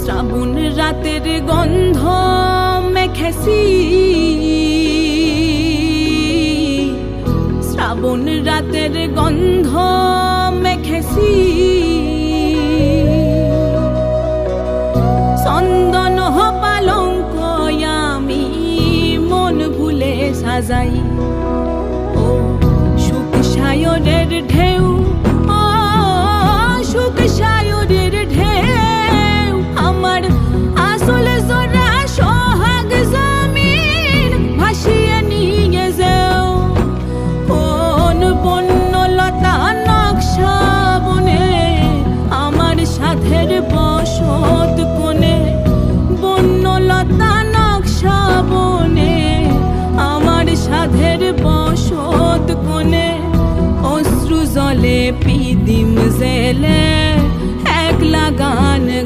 শ্রাবণ রাতের গন্ধ মেখেছি, শ্রাবণ রাতের গন্ধ মেখেছি, চন্দন পালঙ্ক আমি মন ভুলে সাজাই। ও সুখ সায়রের ঢেউ, ও সুখ সায়রের ঢেউ, আমার আসল জোড়া সোহাগ জমিন ভাসিয়ে নিয়ে যাও। কোন বন্যলতা নকশা বনে আমার সাধের বসত কোণে, বন্যলতা নকশা বনে আমার সাধের বসত কোণে। অশ্রু জলে পিদিম জেলে একলা গান